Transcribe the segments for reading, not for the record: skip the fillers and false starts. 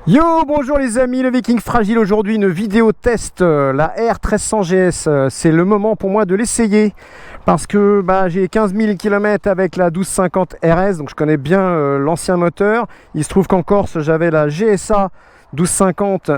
Yo, bonjour les amis, le Viking fragile. Aujourd'hui une vidéo test, la R1300 GS. C'est le moment pour moi de l'essayer parce que j'ai 15 000 km avec la 1250 RS, donc je connais bien l'ancien moteur. Il se trouve qu'en Corse j'avais la GSA 1250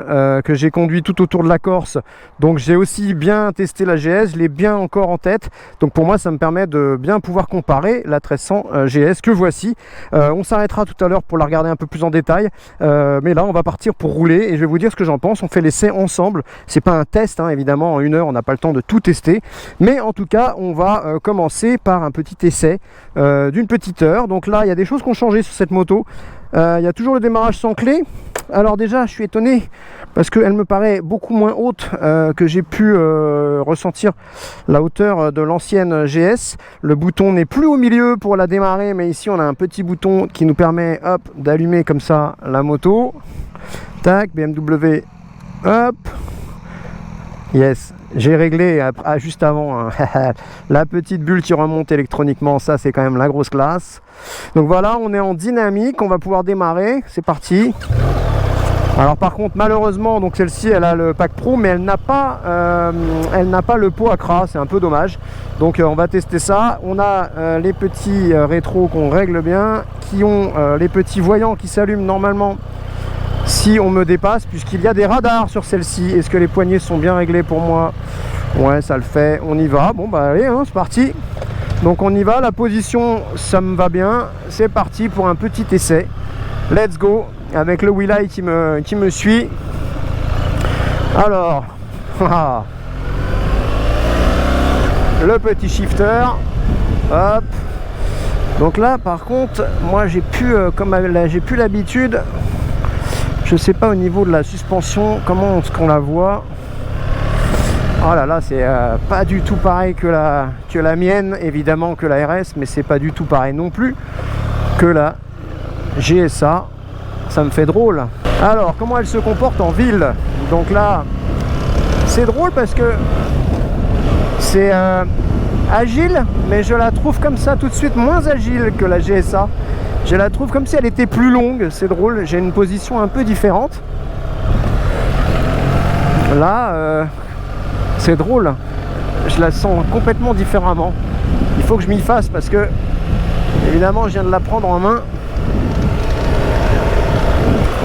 que j'ai conduit tout autour de la Corse, donc j'ai aussi bien testé la GS, je l'ai bien encore en tête, donc pour moi ça me permet de bien pouvoir comparer la 1300 GS que voici. On s'arrêtera tout à l'heure pour la regarder un peu plus en détail, mais là on va partir pour rouler et je vais vous dire ce que j'en pense. On fait l'essai ensemble, c'est pas un test évidemment, en une heure on n'a pas le temps de tout tester, mais en tout cas on va commencer par un petit essai d'une petite heure. Donc là il y a des choses qui ont changé sur cette moto. Il y a toujours le démarrage sans clé. Alors déjà je suis étonné parce qu'elle me paraît beaucoup moins haute que j'ai pu ressentir la hauteur de l'ancienne GS. Le bouton n'est plus au milieu pour la démarrer, mais ici on a un petit bouton qui nous permet d'allumer comme ça la moto. Tac, BMW, hop. Yes, j'ai réglé juste avant la petite bulle qui remonte électroniquement, ça c'est quand même la grosse classe. Donc voilà, on est en dynamique, on va pouvoir démarrer, c'est parti. Alors par contre malheureusement, donc celle-ci elle a le pack pro mais elle n'a pas le pot Accra, c'est un peu dommage. Donc on va tester ça. On a les petits rétros qu'on règle bien, qui ont les petits voyants qui s'allument normalement si on me dépasse, puisqu'il y a des radars sur celle-ci. Est-ce que les poignées sont bien réglées pour moi? Ouais, ça le fait, on y va. Bon allez, c'est parti. Donc on y va, la position ça me va bien, c'est parti pour un petit essai. Let's go, avec le Wheeleye qui me suit. Alors le petit shifter, hop. Donc là par contre moi j'ai plus l'habitude. Je sais pas au niveau de la suspension comment est-ce qu'on la voit. Oh là là, c'est pas du tout pareil que la mienne, évidemment que la RS, mais c'est pas du tout pareil non plus que la GSA. Ça me fait drôle. Alors comment elle se comporte en ville? Donc là c'est drôle parce que c'est agile, mais je la trouve comme ça tout de suite moins agile que la GSA. Je la trouve comme si elle était plus longue, c'est drôle, j'ai une position un peu différente. Là, c'est drôle, je la sens complètement différemment. Il faut que je m'y fasse parce que, évidemment, je viens de la prendre en main.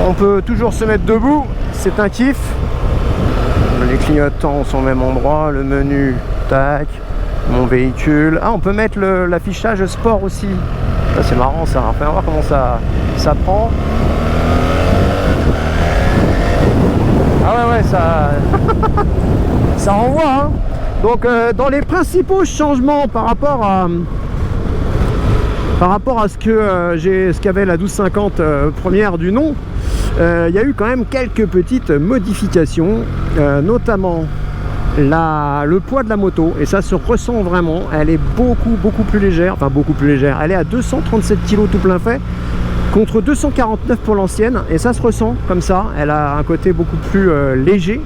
On peut toujours se mettre debout, c'est un kiff. Les clignotants sont au même endroit, le menu, tac, mon véhicule. Ah, on peut mettre l'affichage sport aussi. C'est marrant ça, on va voir comment ça prend. Ah ouais ça ça renvoie Donc dans les principaux changements par rapport à ce qu'avait la 1250 première du nom, il y a eu quand même quelques petites modifications, notamment le poids de la moto, et ça se ressent vraiment. Elle est beaucoup plus légère, enfin beaucoup plus légère. Elle est à 237 kg tout plein fait contre 249 pour l'ancienne, et ça se ressent comme ça. Elle a un côté beaucoup plus léger.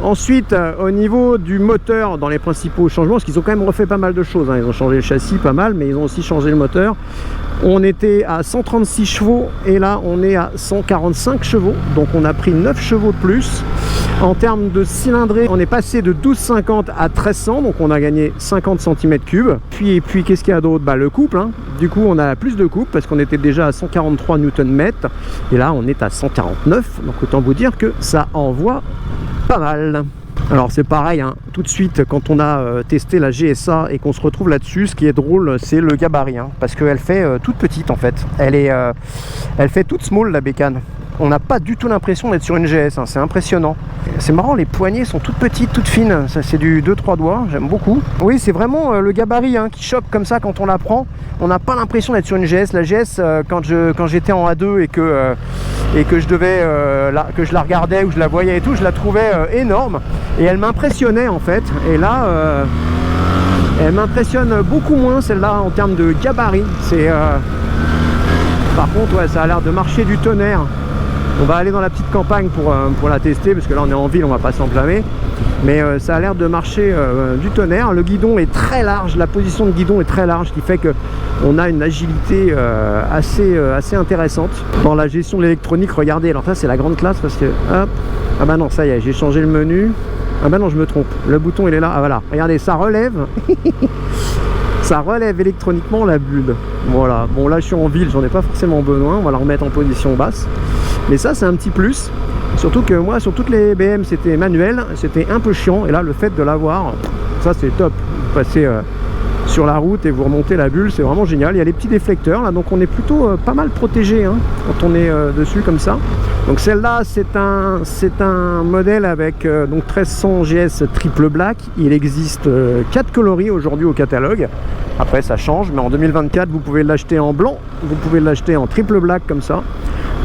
Ensuite, au niveau du moteur, dans les principaux changements, parce qu'ils ont quand même refait pas mal de choses, ils ont changé le châssis pas mal, mais ils ont aussi changé le moteur. On était à 136 chevaux et là on est à 145 chevaux, donc on a pris 9 chevaux de plus. En termes de cylindrée, on est passé de 1250 à 1300, donc on a gagné 50 cm3. Puis qu'est-ce qu'il y a d'autre? Le couple, du coup on a plus de couple parce qu'on était déjà à 143 Nm et là on est à 149, donc autant vous dire que ça envoie pas mal. Alors c'est pareil, tout de suite quand on a testé la GSA et qu'on se retrouve là-dessus, ce qui est drôle c'est le gabarit, parce qu'elle fait toute petite en fait. Elle fait toute small la bécane. On n'a pas du tout l'impression d'être sur une GS, c'est impressionnant. C'est marrant, les poignées sont toutes petites, toutes fines, ça c'est du 2-3 doigts, j'aime beaucoup. Oui, c'est vraiment le gabarit qui choque comme ça quand on la prend. On n'a pas l'impression d'être sur une GS. La GS, quand j'étais en A2 et que je la regardais ou je la voyais et tout, je la trouvais énorme et elle m'impressionnait en fait. Et là, elle m'impressionne beaucoup moins celle-là en termes de gabarit. Par contre, ouais, ça a l'air de marcher du tonnerre. On va aller dans la petite campagne pour la tester, parce que là on est en ville, on va pas s'enflammer. Mais ça a l'air de marcher du tonnerre. Le guidon est très large, la position de guidon est très large, ce qui fait qu'on a une agilité assez intéressante dans la gestion de l'électronique. Regardez, alors ça c'est la grande classe, parce que hop, ah bah non, ça y est, j'ai changé le menu. Ah bah non, je me trompe, le bouton il est là, ah voilà, regardez, ça relève. Ça relève électroniquement la bulle. Voilà, bon là je suis en ville, j'en ai pas forcément besoin, on va la remettre en position basse. Mais ça c'est un petit plus. Surtout que moi sur toutes les BM c'était manuel, c'était un peu chiant. Et là le fait de l'avoir, ça c'est top. Vous passez sur la route et vous remontez la bulle, c'est vraiment génial. Il y a les petits déflecteurs là, donc on est plutôt pas mal protégé hein, quand on est dessus comme ça. Donc celle-là c'est un modèle avec donc 1300 GS triple black. Il existe 4 coloris aujourd'hui au catalogue. Après ça change, mais en 2024 vous pouvez l'acheter en blanc, vous pouvez l'acheter en triple black comme ça.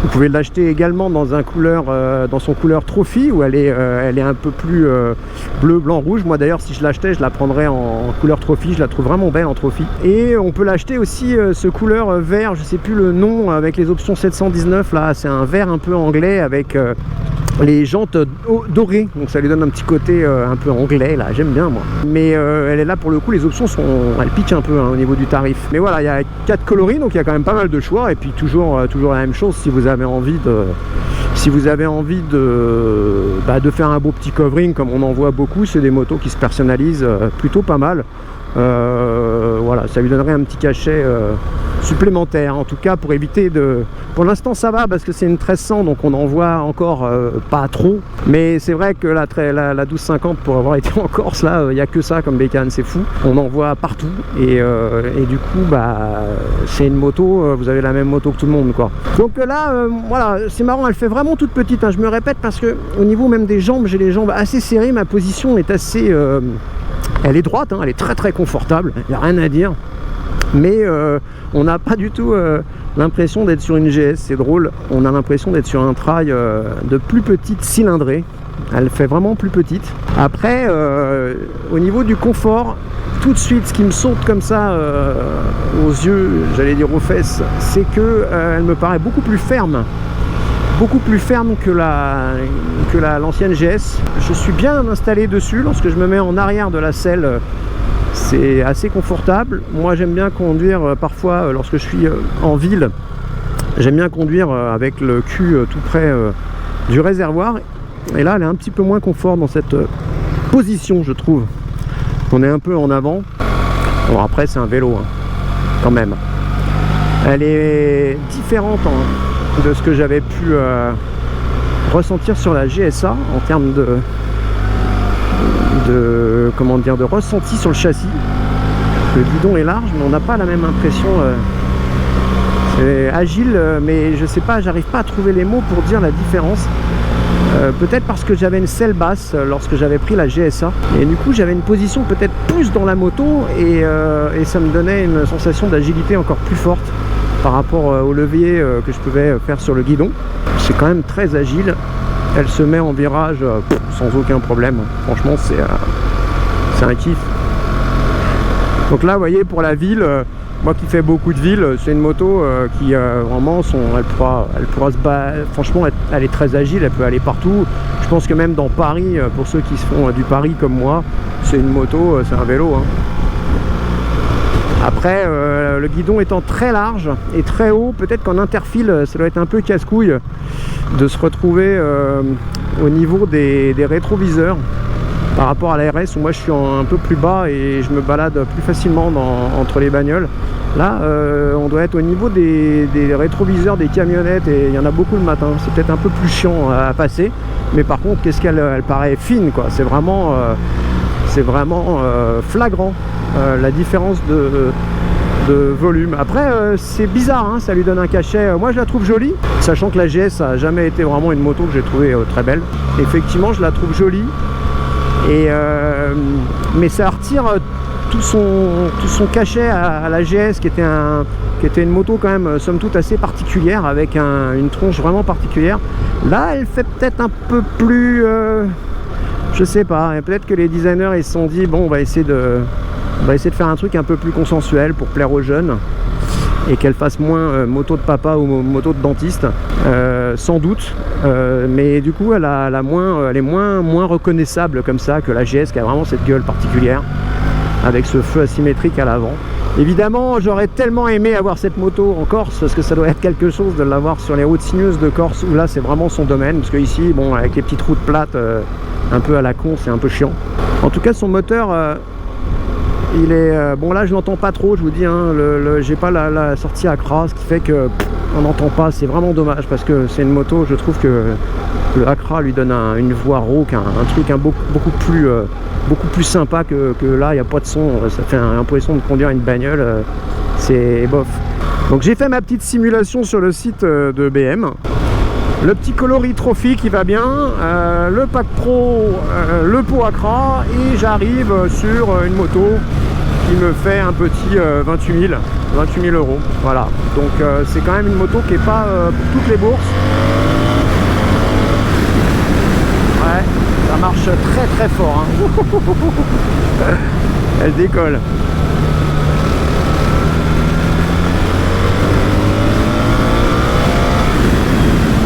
Vous pouvez l'acheter également dans dans son couleur trophy, où elle est un peu plus bleu, blanc, rouge. Moi d'ailleurs si je l'achetais, je la prendrais en couleur trophy, je la trouve vraiment belle en trophy. Et on peut l'acheter aussi ce couleur vert, je sais plus le nom, avec les options 719 là, c'est un vert un peu anglais avec les jantes dorées, donc ça lui donne un petit côté un peu anglais là, j'aime bien moi. Mais elle est là pour le coup, les options elles piquent un peu hein, au niveau du tarif. Mais voilà, il y a 4 coloris, donc il y a quand même pas mal de choix. Et puis toujours la même chose, si vous avez envie de faire un beau petit covering comme on en voit beaucoup, c'est des motos qui se personnalisent plutôt pas mal. Voilà, ça lui donnerait un petit cachet supplémentaire, en tout cas pour éviter de... Pour l'instant ça va parce que c'est une 1300, donc on en voit encore pas trop, mais c'est vrai que la 1250, pour avoir été en Corse là, il n'y a que ça comme bécane, c'est fou, on en voit partout. Et du coup bah c'est une moto, vous avez la même moto que tout le monde quoi. Donc là voilà, c'est marrant, elle fait vraiment toute petite hein, je me répète, parce que au niveau même des jambes, j'ai les jambes assez serrées, ma position est assez elle est droite hein, elle est très confortable, il n'y a rien à dire. Mais on n'a pas du tout l'impression d'être sur une GS, c'est drôle, on a l'impression d'être sur un trail de plus petite cylindrée. Elle fait vraiment plus petite. Après au niveau du confort, tout de suite ce qui me saute comme ça aux yeux, j'allais dire aux fesses, c'est que elle me paraît beaucoup plus ferme que l'ancienne GS. Je suis bien installé dessus lorsque je me mets en arrière de la selle. C'est assez confortable. Moi j'aime bien conduire parfois lorsque je suis en ville, j'aime bien conduire avec le cul tout près du réservoir, et là elle est un petit peu moins confort dans cette position, je trouve. On est un peu en avant. Bon après c'est un vélo hein, quand même. Elle est différente de ce que j'avais pu ressentir sur la GSA en termes de comment dire, de ressenti sur le châssis. Le guidon est large, mais on n'a pas la même impression. C'est agile, mais je sais pas, j'arrive pas à trouver les mots pour dire la différence. Peut-être parce que j'avais une selle basse lorsque j'avais pris la GSA, et du coup j'avais une position peut-être plus dans la moto, et ça me donnait une sensation d'agilité encore plus forte par rapport au levier que je pouvais faire sur le guidon. C'est quand même très agile. Elle se met en virage sans aucun problème. Franchement, c'est un kiff. Donc là, vous voyez, pour la ville, moi qui fais beaucoup de villes, c'est une moto qui vraiment, elle pourra se battre. Franchement, elle est très agile, elle peut aller partout. Je pense que même dans Paris, pour ceux qui se font du Paris comme moi, c'est une moto, c'est un vélo. Hein. Après, le guidon étant très large et très haut, peut-être qu'en interfile, ça doit être un peu casse-couille de se retrouver au niveau des rétroviseurs par rapport à la RS, où moi je suis un peu plus bas et je me balade plus facilement entre les bagnoles. Là, on doit être au niveau des rétroviseurs des camionnettes, et il y en a beaucoup le matin. C'est peut-être un peu plus chiant à passer, mais par contre, qu'est-ce qu'elle paraît fine, quoi. C'est vraiment flagrant. La différence de volume. Après c'est bizarre hein, ça lui donne un cachet. Moi je la trouve jolie, sachant que la GS a jamais été vraiment une moto que j'ai trouvé très belle. Effectivement je la trouve jolie, et mais ça retire tout son cachet à la GS qui était une moto quand même somme toute assez particulière, avec une tronche vraiment particulière. Là elle fait peut-être un peu plus je sais pas, peut-être que les designers ils se sont dit bon on va essayer de faire un truc un peu plus consensuel pour plaire aux jeunes. et qu'elle fasse moins moto de papa ou moto de dentiste, sans doute, mais du coup elle est moins reconnaissable comme ça que la GS qui a vraiment cette gueule particulière avec ce feu asymétrique à l'avant. Évidemment, j'aurais tellement aimé avoir cette moto en Corse, parce que ça doit être quelque chose de l'avoir sur les routes sinueuses de Corse, où là c'est vraiment son domaine, parce que ici, bon, avec les petites routes plates, un peu à la con, c'est un peu chiant. En tout cas, son moteur, il est... bon, là je l'entends pas trop, je vous dis, hein, j'ai pas la sortie Acra, ce qui fait que on n'entend pas, c'est vraiment dommage, parce que c'est une moto, je trouve que le Acra lui donne une voix rauque, un truc beaucoup plus sympa que là, il n'y a pas de son, ça fait l'impression de conduire une bagnole, c'est bof. Donc j'ai fait ma petite simulation sur le site de BM. Le petit coloris trophy qui va bien, le pack pro, le pot Acra, et j'arrive sur une moto qui me fait un petit 28 000 euros. Voilà, donc c'est quand même une moto qui n'est pas pour toutes les bourses. Ouais, ça marche très très fort, hein. Elle décolle.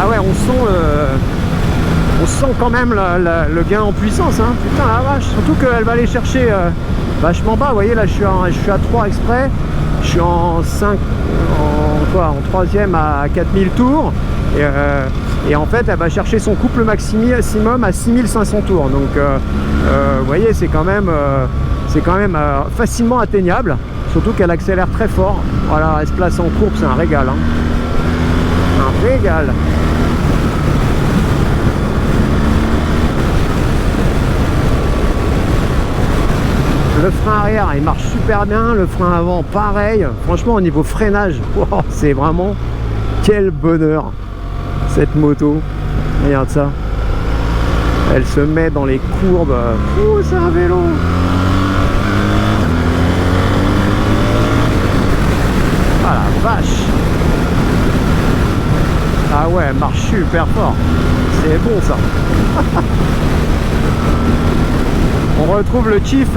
Ah ouais, on sent quand même le gain en puissance, hein. Putain la vache, surtout qu'elle va aller chercher vachement bas. Vous voyez là, je suis à 3 exprès, je suis en 5, en 3e à 4000 tours, et en fait elle va chercher son couple maximum à 6500 tours, donc vous voyez, c'est quand même facilement atteignable, surtout qu'elle accélère très fort. Voilà, elle se place en courbe, c'est un régal, hein. Un régal. Le frein arrière, il marche super bien, le frein avant pareil. Franchement, au niveau freinage, wow, c'est vraiment quel bonheur cette moto. Regarde ça, elle se met dans les courbes. Ouh, c'est un vélo. Ah la vache. Ah ouais, elle marche super fort. C'est bon ça. On retrouve le Chief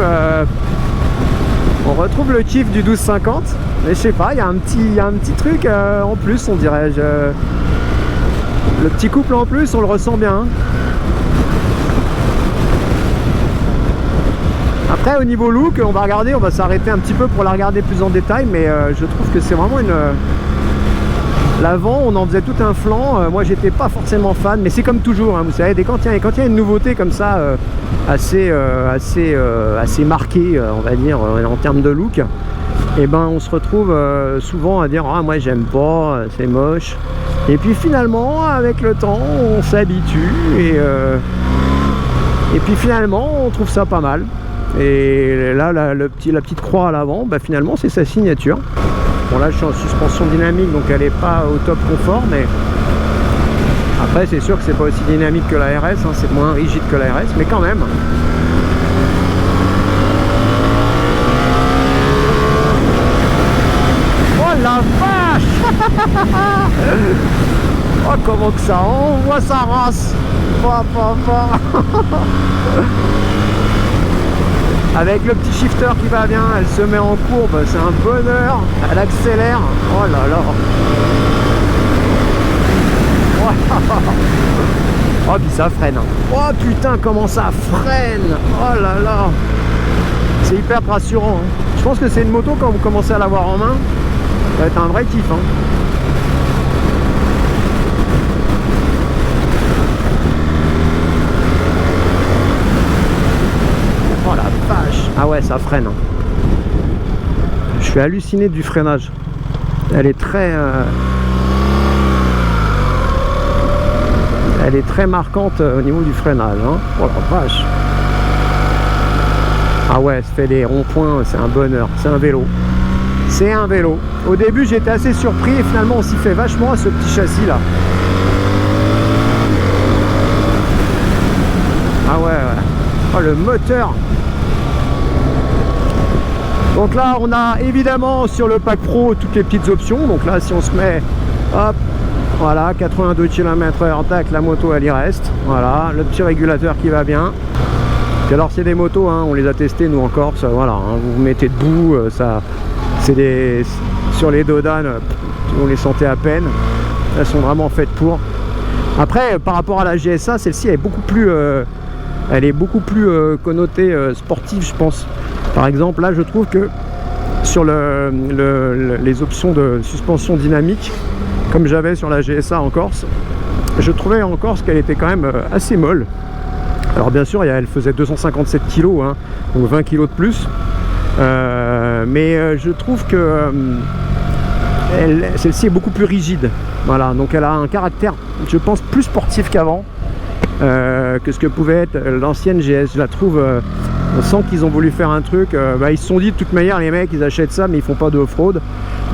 du 1250, mais je sais pas, il y a un petit truc en plus, on dirait. Le petit couple en plus, on le ressent bien. Après, au niveau look, on va s'arrêter un petit peu pour la regarder plus en détail, mais je trouve que c'est vraiment l'avant, on en faisait tout un flanc. Moi, j'étais pas forcément fan, mais c'est comme toujours, hein, vous savez, quand il y a une nouveauté comme ça, assez marquée, on va dire, en termes de look, et ben on se retrouve souvent à dire ah moi j'aime pas, c'est moche. Et puis finalement, avec le temps, on s'habitue et puis finalement, on trouve ça pas mal. Et là, la petite croix à l'avant, bah, finalement, c'est sa signature. Bon là je suis en suspension dynamique, donc elle n'est pas au top confort, mais après c'est sûr que c'est pas aussi dynamique que la RS, hein, c'est moins rigide que la RS, mais quand même. Oh la vache. Oh comment que ça envoie sa race. Avec le petit shifter qui va bien, elle se met en courbe, c'est un bonheur, elle accélère, oh là là. Oh puis ça freine, oh putain comment ça freine, oh là là. C'est hyper rassurant, hein. Je pense que c'est une moto, quand vous commencez à l'avoir en main, ça va être un vrai kiff, hein. Oh la vache. Ah ouais, ça freine. Je suis halluciné du freinage. Elle est très marquante au niveau du freinage, hein. Oh la vache. Ah ouais, elle se fait des ronds-points, c'est un bonheur. C'est un vélo. C'est un vélo. Au début, j'étais assez surpris et finalement, on s'y fait vachement à ce petit châssis là. Ah ouais, ouais. Oh, le moteur. Donc là on a évidemment sur le pack pro toutes les petites options. Donc là si on se met, hop, voilà, 82 km/h, tac, la moto elle y reste. Voilà, le petit régulateur qui va bien. Puis alors c'est des motos, hein, on les a testées nous en Corse, voilà, hein, vous vous mettez debout, ça, c'est sur les Dodan, on les sentait à peine. Elles sont vraiment faites pour. Après, par rapport à la GSA, celle-ci est beaucoup plus connotée sportive, je pense. Par exemple, là, je trouve que sur les options de suspension dynamique, comme j'avais sur la GSA en Corse, je trouvais en Corse qu'elle était quand même assez molle. Alors bien sûr, elle faisait 257 kg, hein, donc 20 kg de plus. Mais je trouve que celle-ci est beaucoup plus rigide. Voilà, donc elle a un caractère, je pense, plus sportif qu'avant, que ce que pouvait être l'ancienne GS. Je la trouve, on sent qu'ils ont voulu faire un truc, ils se sont dit de toute manière les mecs ils achètent ça mais ils font pas de off-road.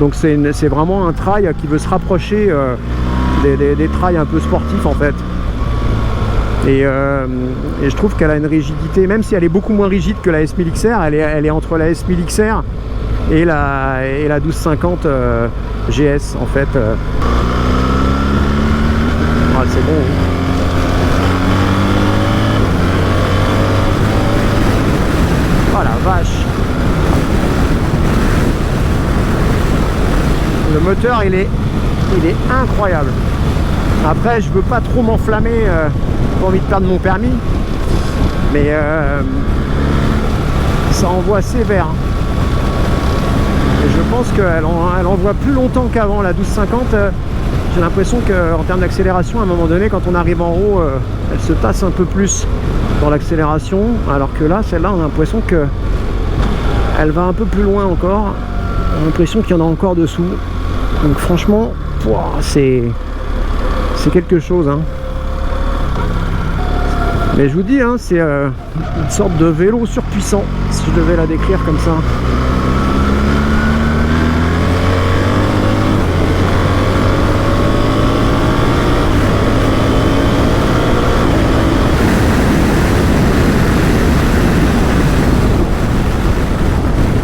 Donc c'est vraiment un trail qui veut se rapprocher des trails un peu sportifs en fait. Et je trouve qu'elle a une rigidité, même si elle est beaucoup moins rigide que la S1000 XR, elle est entre la S1000 XR et la 1250 GS en fait. Ah, c'est bon. Oh la vache. Le moteur il est incroyable. Après je veux pas trop m'enflammer, pas envie de perdre mon permis, mais ça envoie sévère. Et je pense qu'elle envoie plus longtemps qu'avant la 1250. J'ai l'impression qu'en termes d'accélération, à un moment donné, quand on arrive en haut, elle se tasse un peu plus dans l'accélération, alors que là, celle-là, on a l'impression que elle va un peu plus loin encore. On a l'impression qu'il y en a encore dessous. Donc franchement, c'est quelque chose, hein. Mais je vous dis, hein, c'est une sorte de vélo surpuissant, si je devais la décrire comme ça.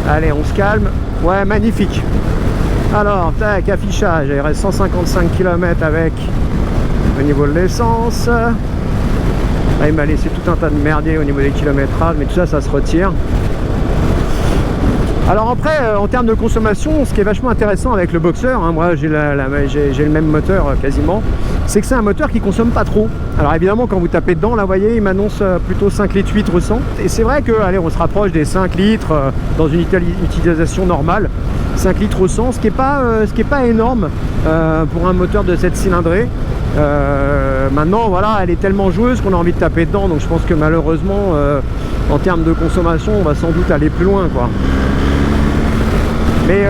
Allez, on se calme. Ouais, magnifique. Alors, tac, affichage. Il reste 155 km avec au niveau de l'essence. Là, il m'a laissé tout un tas de merdier au niveau des kilométrages, mais tout ça, ça se retire. Alors après, en termes de consommation, ce qui est vachement intéressant avec le Boxer, hein, moi j'ai le même moteur quasiment, c'est que c'est un moteur qui consomme pas trop. Alors évidemment, quand vous tapez dedans, là vous voyez, il m'annonce plutôt 5 litres 8 100. Et c'est vrai que, allez, on se rapproche des 5 litres dans une utilisation normale. 5 litres 100, ce qui est pas énorme pour un moteur de cette cylindrée. Maintenant, voilà, elle est tellement joueuse qu'on a envie de taper dedans, donc je pense que malheureusement, en termes de consommation, on va sans doute aller plus loin, quoi. Mais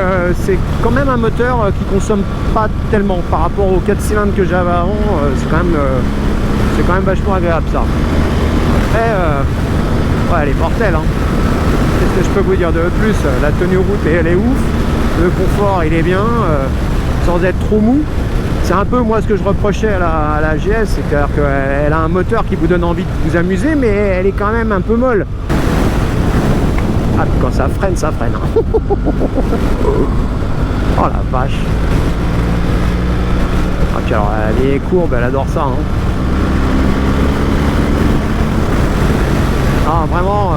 c'est quand même un moteur qui consomme pas tellement par rapport aux 4 cylindres que j'avais avant. C'est quand même vachement agréable ça. Après, ouais, elle est mortelle, hein. Qu'est-ce que je peux vous dire de plus? La tenue route, elle est ouf. Le confort, il est bien, sans être trop mou. C'est un peu moi ce que je reprochais à la GS, c'est-à-dire qu'elle a un moteur qui vous donne envie de vous amuser, mais elle est quand même un peu molle. Ah, quand ça freine, ça freine. Oh la vache. Ah, puis alors, les courbes, elle adore ça, hein. Ah, vraiment,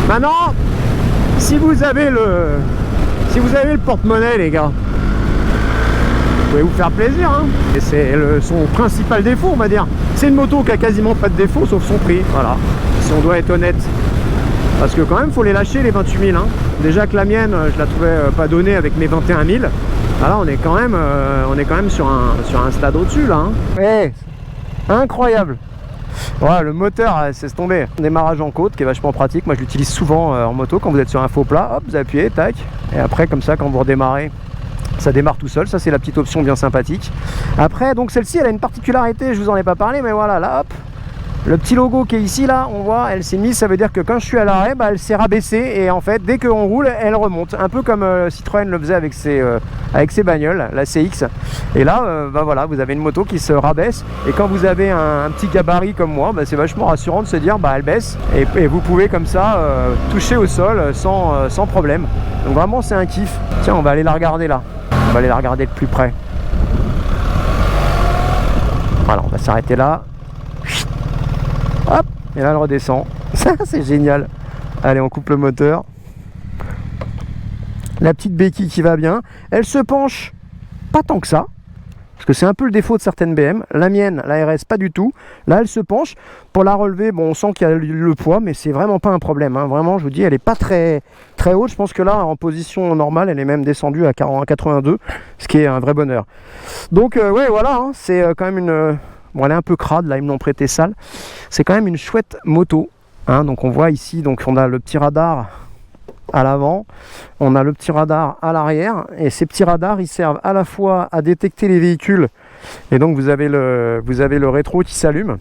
Maintenant, si vous avez le porte-monnaie, les gars, vous pouvez vous faire plaisir, hein. Et c'est son principal défaut, on va dire. C'est une moto qui a quasiment pas de défaut, sauf son prix, voilà. Si on doit être honnête. Parce que quand même, faut les lâcher, les 28 000, hein. Déjà que la mienne, je la trouvais pas donnée avec mes 21 000. Là, on est quand même sur un stade au-dessus, là, hein. Ouais, incroyable. Voilà, le moteur, c'est tombé. Démarrage en côte qui est vachement pratique. Moi je l'utilise souvent en moto quand vous êtes sur un faux plat. Hop, vous appuyez, tac. Et après, comme ça, quand vous redémarrez, ça démarre tout seul. Ça, c'est la petite option bien sympathique. Après, donc celle-ci, elle a une particularité. Je vous en ai pas parlé, mais voilà, là, hop. Le petit logo qui est ici, là, on voit, elle s'est mise. Ça veut dire que quand je suis à l'arrêt, elle s'est rabaissée. Et en fait, dès qu'on roule, elle remonte. Un peu comme Citroën le faisait avec ses bagnoles, la CX. Et là, voilà, vous avez une moto qui se rabaisse. Et quand vous avez un petit gabarit comme moi, c'est vachement rassurant de se dire, elle baisse. Et vous pouvez comme ça toucher au sol sans problème. Donc vraiment, c'est un kiff. Tiens, on va aller la regarder là. On va aller la regarder de plus près. Voilà, on va s'arrêter là. Hop, et là elle redescend. Ça, c'est génial. Allez, on coupe le moteur. La petite béquille qui va bien. Elle se penche pas tant que ça. Parce que c'est un peu le défaut de certaines BM. La mienne, la RS, pas du tout. Là, elle se penche. Pour la relever, bon, on sent qu'il y a le poids, mais c'est vraiment pas un problème. Hein. Vraiment, je vous dis, elle est pas très haute. Je pense que là, en position normale, elle est même descendue à 82, ce qui est un vrai bonheur. Donc, ouais, voilà, hein, c'est quand même une... Bon, elle est un peu crade, là, ils me l'ont prêté sale. C'est quand même une chouette moto. Hein. Donc, on voit ici, donc on a le petit radar à l'avant, on a le petit radar à l'arrière, et ces petits radars ils servent à la fois à détecter les véhicules, et donc vous avez le rétro qui s'allume.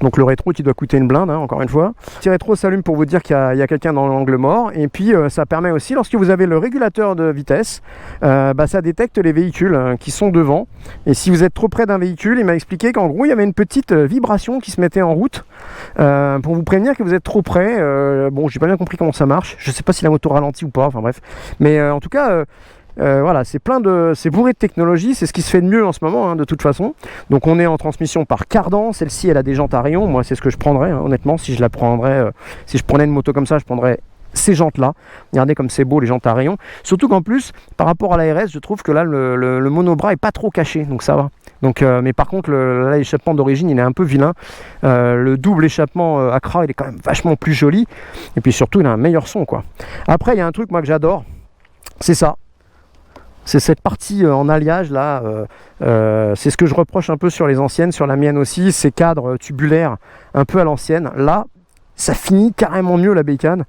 Donc le rétro qui doit coûter une blinde, hein, encore une fois. Le petit rétro s'allume pour vous dire qu'il y a quelqu'un dans l'angle mort. Et puis ça permet aussi, lorsque vous avez le régulateur de vitesse, ça détecte les véhicules qui sont devant. Et si vous êtes trop près d'un véhicule, il m'a expliqué qu'en gros il y avait une petite vibration qui se mettait en route pour vous prévenir que vous êtes trop près. Bon, j'ai pas bien compris comment ça marche. Je sais pas si la moto ralentit ou pas, enfin bref. Mais en tout cas... voilà, c'est bourré de technologie, c'est ce qui se fait de mieux en ce moment, hein, de toute façon. Donc on est en transmission par cardan, celle-ci elle a des jantes à rayons, moi c'est ce que je prendrais, hein, honnêtement, si je prenais une moto comme ça, je prendrais ces jantes là. Regardez comme c'est beau les jantes à rayons. Surtout qu'en plus, par rapport à la RS, je trouve que là le monobras est pas trop caché, donc ça va. Donc, mais par contre l'échappement d'origine il est un peu vilain. Le double échappement Accra il est quand même vachement plus joli. Et puis surtout il a un meilleur son quoi. Après il y a un truc moi que j'adore, c'est ça. C'est cette partie en alliage là, c'est ce que je reproche un peu sur les anciennes, sur la mienne aussi, ces cadres tubulaires un peu à l'ancienne. Là, ça finit carrément mieux la bécane.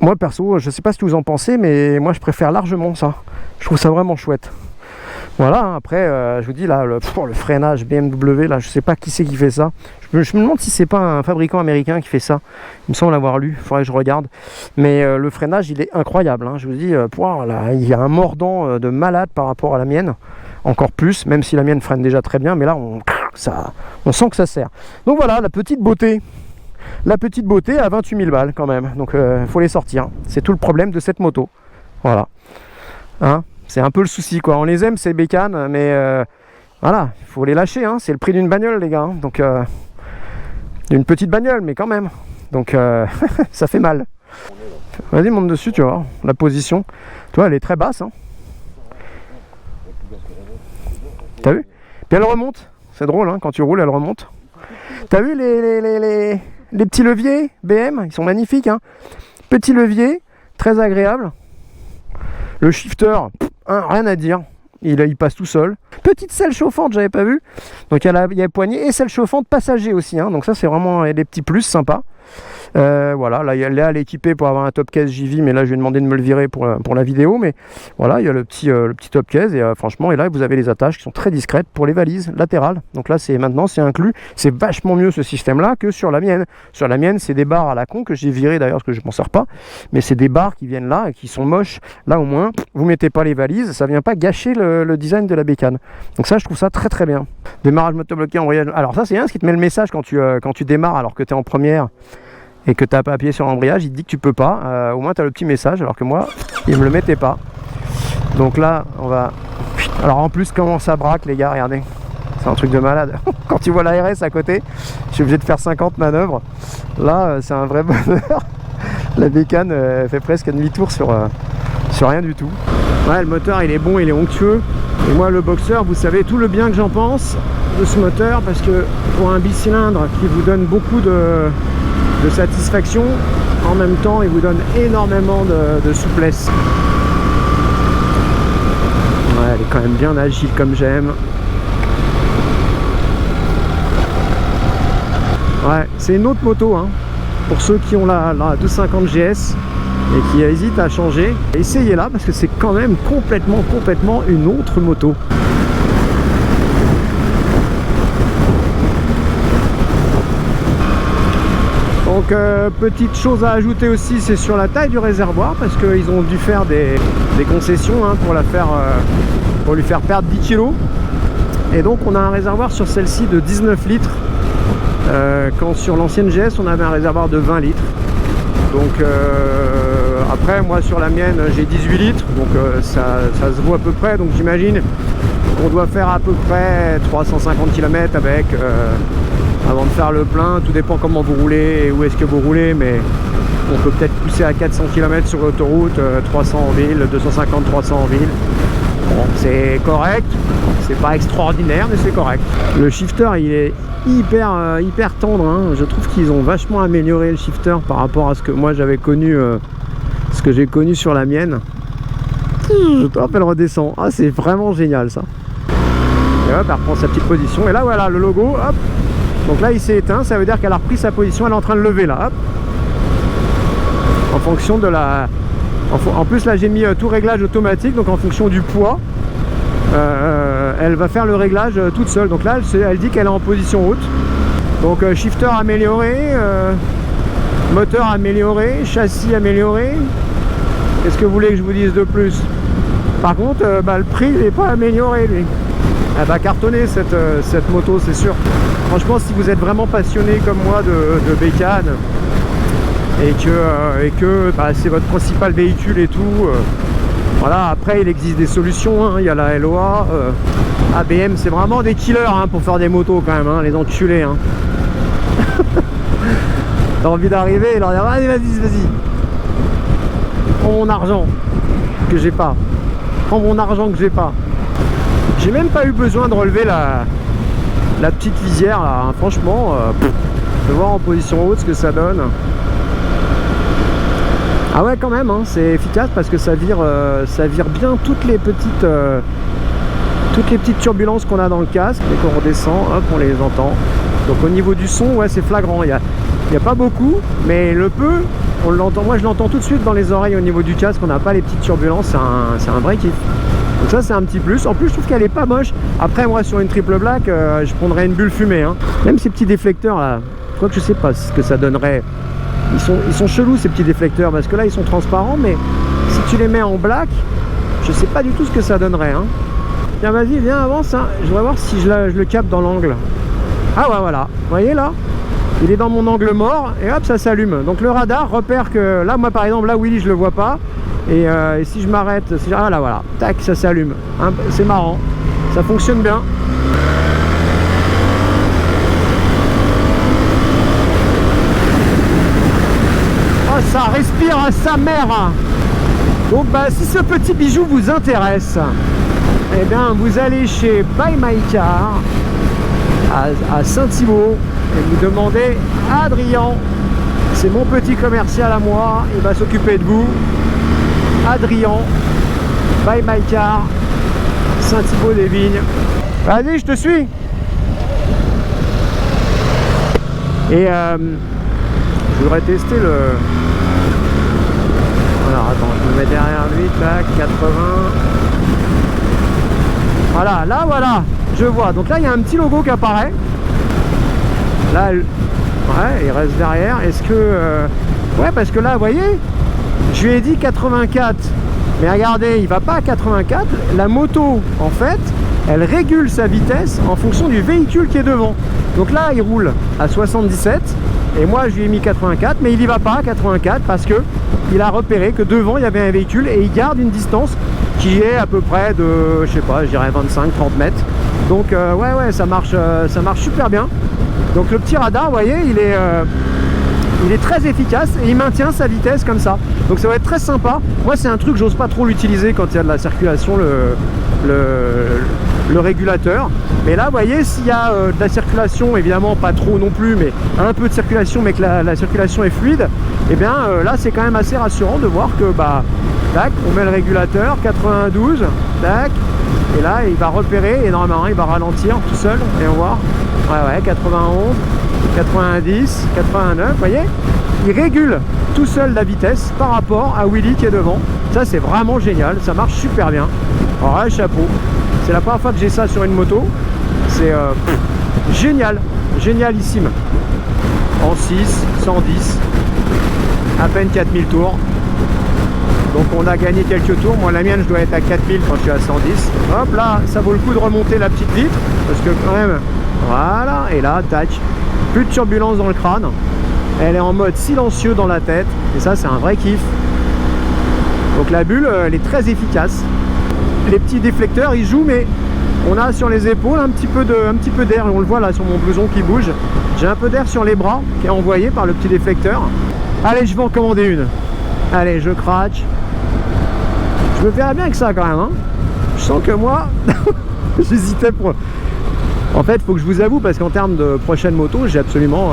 Moi perso, je sais pas ce que vous en pensez, mais moi je préfère largement ça. Je trouve ça vraiment chouette. Voilà, hein, après, je vous dis là, le freinage BMW, là, je sais pas qui c'est qui fait ça. Je me demande si c'est pas un fabricant américain qui fait ça. Il me semble l'avoir lu, il faudrait que je regarde. Mais le freinage, il est incroyable. Hein, je vous dis, là, il y a un mordant de malade par rapport à la mienne. Encore plus, même si la mienne freine déjà très bien. Mais là, on sent que ça sert. Donc voilà, la petite beauté. La petite beauté à 28 000 balles quand même. Donc, faut les sortir. C'est tout le problème de cette moto. Voilà. Hein ? C'est un peu le souci quoi, on les aime ces bécanes, mais voilà, il faut les lâcher, hein. C'est le prix d'une bagnole les gars, hein. Donc une petite bagnole mais quand même, donc ça fait mal. Vas-y monte dessus tu vois, la position, tu vois elle est très basse, hein. T'as vu? Puis elle remonte, c'est drôle hein, quand tu roules elle remonte. T'as vu les petits leviers BM, ils sont magnifiques hein. Petit levier, très agréable. Le shifter, rien à dire, il passe tout seul. Petite selle chauffante, j'avais pas vu. Donc il y a poignée et selle chauffante passager aussi. Hein. Donc ça c'est vraiment des petits plus sympas. Voilà, là elle est équipée pour avoir un top case JV, mais là je lui ai demandé de me le virer pour la vidéo. Mais voilà, il y a le petit top case et franchement, et là vous avez les attaches qui sont très discrètes pour les valises latérales. Donc là maintenant c'est inclus. C'est vachement mieux ce système-là que sur la mienne. Sur la mienne, c'est des barres à la con que j'ai viré d'ailleurs parce que je m'en sers pas. Mais c'est des barres qui viennent là et qui sont moches. Là au moins, vous mettez pas les valises, ça vient pas gâcher le design de la bécane. Donc ça, je trouve ça très très bien. Démarrage motobloqué, embrayage. Alors ça c'est bien, ce qui te met le message quand tu démarres alors que tu es en première. Et que tu n'as pas appuyé sur l'embrayage, il te dit que tu peux pas. Au moins tu as le petit message, alors que moi, il me le mettait pas. Donc là, on va... Alors en plus, comment ça braque les gars, regardez. C'est un truc de malade. Quand tu vois la RS à côté, je suis obligé de faire 50 manœuvres. Là, c'est un vrai bonheur. La bécane fait presque un demi-tour sur rien du tout. Ouais, le moteur, il est bon, il est onctueux. Et moi, le boxer, vous savez tout le bien que j'en pense de ce moteur, parce que pour un bicylindre qui vous donne beaucoup de satisfaction, en même temps il vous donne énormément de souplesse. Ouais, elle est quand même bien agile comme j'aime. Ouais, c'est une autre moto hein. Pour ceux qui ont la 250 GS et qui hésitent à changer, essayez-la parce que c'est quand même complètement une autre moto. Donc petite chose à ajouter aussi, c'est sur la taille du réservoir, parce qu'ils ont dû faire des concessions hein, pour lui faire perdre 10 kg. Et donc on a un réservoir sur celle-ci de 19 litres, quand sur l'ancienne GS on avait un réservoir de 20 litres. Donc après moi sur la mienne j'ai 18 litres, donc ça se voit à peu près, donc j'imagine qu'on doit faire à peu près 350 km avec... avant de faire le plein, tout dépend comment vous roulez et où est-ce que vous roulez, mais qu'on peut peut-être pousser à 400 km sur l'autoroute, 300 en ville, 250, 300 en ville. Bon, c'est correct, c'est pas extraordinaire, mais c'est correct. Le shifter, il est hyper tendre, hein. Je trouve qu'ils ont vachement amélioré le shifter par rapport à ce que moi j'avais connu, ce que j'ai connu sur la mienne. Hop, elle redescend. Ah, c'est vraiment génial ça. Et hop, elle reprend sa petite position. Et là, voilà, le logo, hop. Donc là, il s'est éteint, ça veut dire qu'elle a repris sa position, elle est en train de lever là, hop. En fonction de la... En plus, là, j'ai mis tout réglage automatique, donc en fonction du poids, elle va faire le réglage toute seule. Donc là, elle dit qu'elle est en position haute. Donc shifter amélioré, moteur amélioré, châssis amélioré. Qu'est-ce que vous voulez que je vous dise de plus? Par contre, le prix n'est pas amélioré, lui. Elle va cartonner cette moto, c'est sûr. Franchement, si vous êtes vraiment passionné comme moi de bécane et que c'est votre principal véhicule et tout, voilà. Après, il existe des solutions, hein. Il y a la LOA, ABM, c'est vraiment des killers, hein, pour faire des motos quand même, hein, les enculés, hein. T'as envie d'arriver et leur dire vas-y, prends mon argent que j'ai pas, prends mon argent que j'ai pas. J'ai même pas eu besoin de relever la petite visière là, hein. Franchement, de voir en position haute ce que ça donne. Ah ouais, quand même, hein, c'est efficace parce que ça vire bien toutes les petites turbulences qu'on a dans le casque. Dès qu'on redescend, hop, on les entend. Donc au niveau du son, ouais, c'est flagrant. Il y a pas beaucoup, mais le peu, on l'entend. Moi, je l'entends tout de suite dans les oreilles au niveau du casque. On n'a pas les petites turbulences, c'est un vrai kiff. Donc ça, c'est un petit plus. En plus, je trouve qu'elle est pas moche. Après, moi, sur une triple black, je prendrais une bulle fumée, hein. Même ces petits déflecteurs là, je crois que je sais pas ce que ça donnerait. Ils sont chelous ces petits déflecteurs parce que là ils sont transparents, mais si tu les mets en black, je sais pas du tout ce que ça donnerait, hein. Tiens, vas-y, viens, avance, hein. Je voudrais voir si je le capte dans l'angle. Ah ouais, voilà, vous voyez là, il est dans mon angle mort et hop, ça s'allume. Donc le radar repère que là, moi par exemple, là Willy je le vois pas, et si je m'arrête, ah là voilà, tac, ça s'allume, hein. C'est marrant, ça fonctionne bien. Ça respire à sa mère. Donc si ce petit bijou vous intéresse, eh bien vous allez chez Buy My Car à Saint-Thibault et vous demandez à Adrien, c'est mon petit commercial à moi, il va s'occuper de vous. Adrien, Buy My Car, Saint-Thibault-des-Vignes. Vas-y, je te suis. Et je voudrais tester le... Alors attends, je me mets derrière lui, tac, 80. Voilà, là voilà, je vois. Donc là il y a un petit logo qui apparaît. Là, ouais, il reste derrière. Est-ce que... Ouais, parce que là, vous voyez, je lui ai dit 84. Mais regardez, il va pas à 84. La moto, en fait, elle régule sa vitesse en fonction du véhicule qui est devant. Donc là, il roule à 77. Et moi je lui ai mis 84, mais il n'y va pas à 84 parce que il a repéré que devant il y avait un véhicule et il garde une distance qui est à peu près de, je sais pas, je dirais 25-30 mètres. Donc ouais, ça marche super bien. Donc le petit radar, vous voyez, il est très efficace et il maintient sa vitesse comme ça. Donc ça va être très sympa. Moi c'est un truc, j'ose pas trop l'utiliser quand il y a de la circulation, le régulateur. Mais là vous voyez, s'il y a de la circulation, évidemment pas trop non plus, mais un peu de circulation, mais que la circulation est fluide, et bien là c'est quand même assez rassurant de voir que tac, on met le régulateur 92, tac, et là il va repérer et normalement il va ralentir tout seul et on va voir, ouais, 91, 90, 89, vous voyez, il régule tout seul la vitesse par rapport à Willy qui est devant. Ça c'est vraiment génial, ça marche super bien. Alors là, chapeau, c'est la première fois que j'ai ça sur une moto. C'est génial, génialissime. En 6, 110, à peine 4000 tours. Donc on a gagné quelques tours. Moi la mienne je dois être à 4000 quand je suis à 110. Hop là, ça vaut le coup de remonter la petite vitre parce que quand même, voilà. Et là, tac, plus de turbulence dans le crâne. Elle est en mode silencieux dans la tête et ça c'est un vrai kiff. Donc la bulle elle est très efficace. Les petits déflecteurs ils jouent, mais on a sur les épaules un petit peu d'air, on le voit là sur mon blouson qui bouge. J'ai un peu d'air sur les bras qui est envoyé par le petit déflecteur. Allez, je vais en commander une. Allez, je crache. Je me verrais bien avec ça quand même, hein. Je sens que moi, j'hésitais pour... En fait, il faut que je vous avoue, parce qu'en termes de prochaine moto, j'ai absolument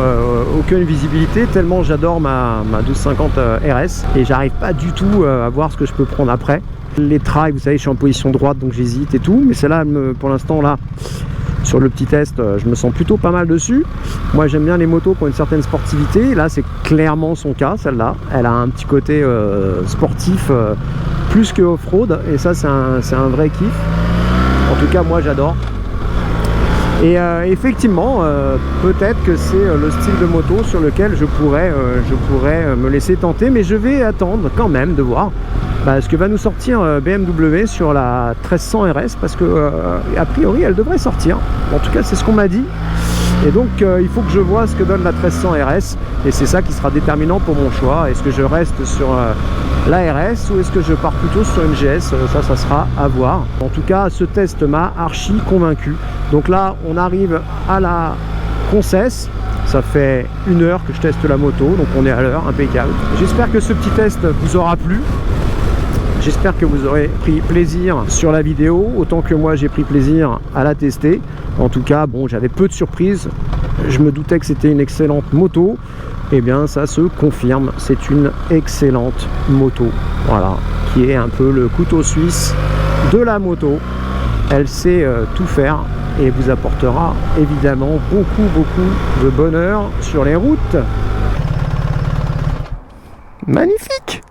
aucune visibilité, tellement j'adore ma 1250 RS, et j'arrive pas du tout à voir ce que je peux prendre après. Les trails, vous savez, je suis en position droite, donc j'hésite et tout, mais celle-là, pour l'instant, là, sur le petit test, je me sens plutôt pas mal dessus. Moi, j'aime bien les motos qui ont une certaine sportivité. Là, c'est clairement son cas, celle-là. Elle a un petit côté sportif, plus que off-road, et ça, c'est un vrai kiff. En tout cas, moi, j'adore. Et effectivement, peut-être que c'est le style de moto sur lequel je pourrais me laisser tenter, mais je vais attendre quand même de voir ce que va nous sortir BMW sur la 1300 RS, parce que a priori elle devrait sortir. En tout cas, c'est ce qu'on m'a dit. Et donc il faut que je vois ce que donne la 1300 RS, et c'est ça qui sera déterminant pour mon choix. Est-ce que je reste sur la RS ou est-ce que je pars plutôt sur une GS? Ça sera à voir. En tout cas, ce test m'a archi convaincu. Donc là, on arrive à la Concesse. Ça fait 1 heure que je teste la moto, donc on est à l'heure, impeccable. J'espère que ce petit test vous aura plu. J'espère que vous aurez pris plaisir sur la vidéo, autant que moi j'ai pris plaisir à la tester. En tout cas, bon, j'avais peu de surprises. Je me doutais que c'était une excellente moto. Eh bien, ça se confirme. C'est une excellente moto. Voilà, qui est un peu le couteau suisse de la moto. Elle sait tout faire et vous apportera évidemment beaucoup de bonheur sur les routes. Magnifique!